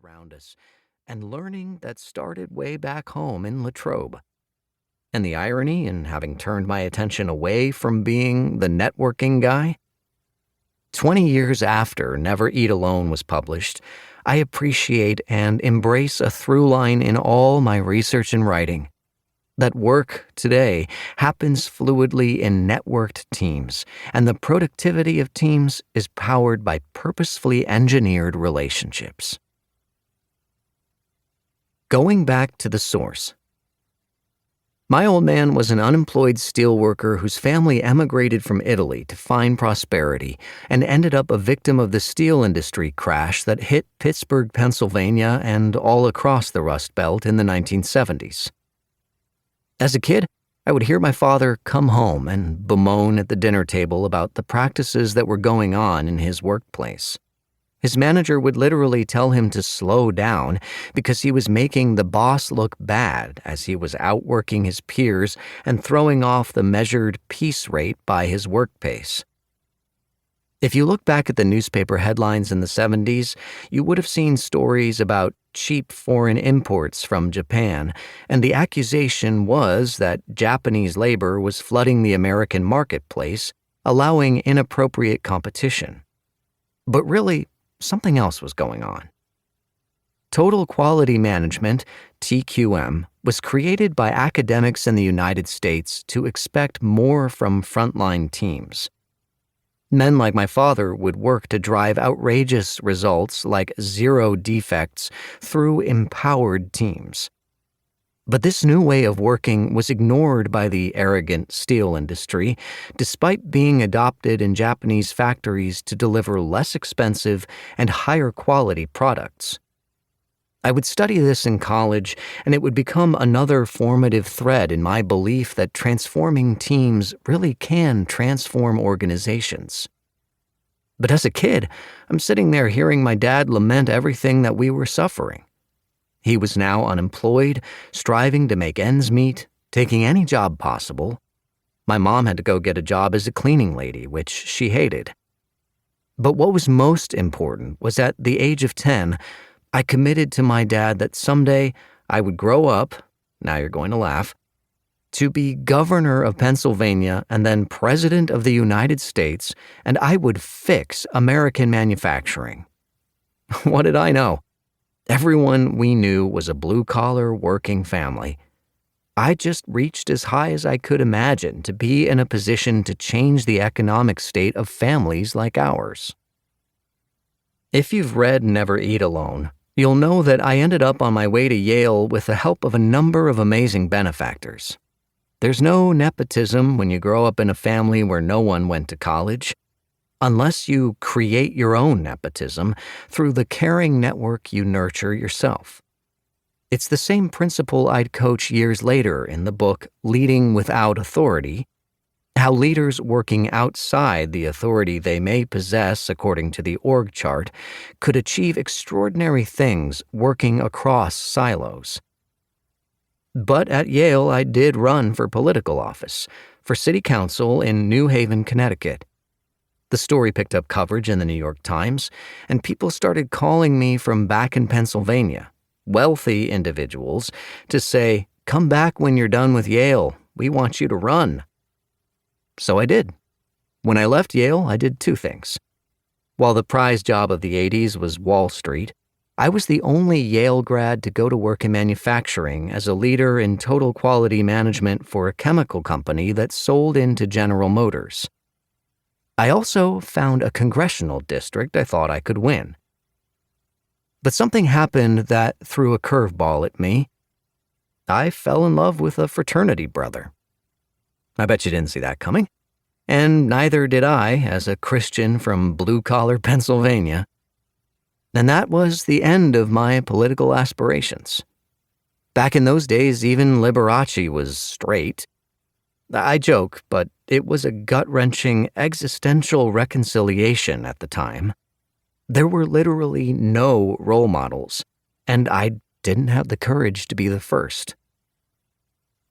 around us and learning that started way back home in Latrobe. And the irony in having turned my attention away from being the networking guy? 20 years after Never Eat Alone was published, I appreciate and embrace a through line in all my research and writing. That work today happens fluidly in networked teams, and the productivity of teams is powered by purposefully engineered relationships. Going back to the source. My old man was an unemployed steelworker whose family emigrated from Italy to find prosperity and ended up a victim of the steel industry crash that hit Pittsburgh, Pennsylvania, and all across the Rust Belt in the 1970s. As a kid, I would hear my father come home and bemoan at the dinner table about the practices that were going on in his workplace. His manager would literally tell him to slow down because he was making the boss look bad as he was outworking his peers and throwing off the measured piece rate by his work pace. If you look back at the newspaper headlines in the 70s, you would have seen stories about cheap foreign imports from Japan, and the accusation was that Japanese labor was flooding the American marketplace, allowing inappropriate competition. But really, something else was going on. Total Quality Management, TQM, was created by academics in the United States to expect more from frontline teams. Men like my father would work to drive outrageous results like 0 defects through empowered teams. But this new way of working was ignored by the arrogant steel industry, despite being adopted in Japanese factories to deliver less expensive and higher quality products. I would study this in college, and it would become another formative thread in my belief that transforming teams really can transform organizations. But as a kid, I'm sitting there hearing my dad lament everything that we were suffering. He was now unemployed, striving to make ends meet, taking any job possible. My mom had to go get a job as a cleaning lady, which she hated. But what was most important was at the age of 10, I committed to my dad that someday I would grow up, now you're going to laugh, to be governor of Pennsylvania and then president of the United States, and I would fix American manufacturing. What did I know? Everyone we knew was a blue-collar working family. I just reached as high as I could imagine to be in a position to change the economic state of families like ours. If you've read Never Eat Alone, you'll know that I ended up on my way to Yale with the help of a number of amazing benefactors. There's no nepotism when you grow up in a family where no one went to college, unless you create your own nepotism through the caring network you nurture yourself. It's the same principle I'd coach years later in the book Leading Without Authority, how leaders working outside the authority they may possess according to the org chart could achieve extraordinary things working across silos. But at Yale, I did run for political office, for city council in New Haven, Connecticut. The story picked up coverage in the New York Times, and people started calling me from back in Pennsylvania, wealthy individuals, to say, "Come back when you're done with Yale. We want you to run." So I did. When I left Yale, I did 2 things. While the prize job of the 80s was Wall Street, I was the only Yale grad to go to work in manufacturing as a leader in total quality management for a chemical company that sold into General Motors. I also found a congressional district I thought I could win. But something happened that threw a curveball at me. I fell in love with a fraternity brother. I bet you didn't see that coming. And neither did I, as a Christian from blue-collar Pennsylvania. And that was the end of my political aspirations. Back in those days, even Liberace was straight. I joke, but it was a gut-wrenching existential reconciliation at the time. There were literally no role models, and I didn't have the courage to be the first.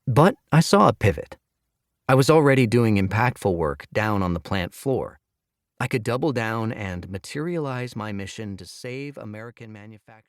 But I saw a pivot. I was already doing impactful work down on the plant floor. I could double down and materialize my mission to save American manufacturing.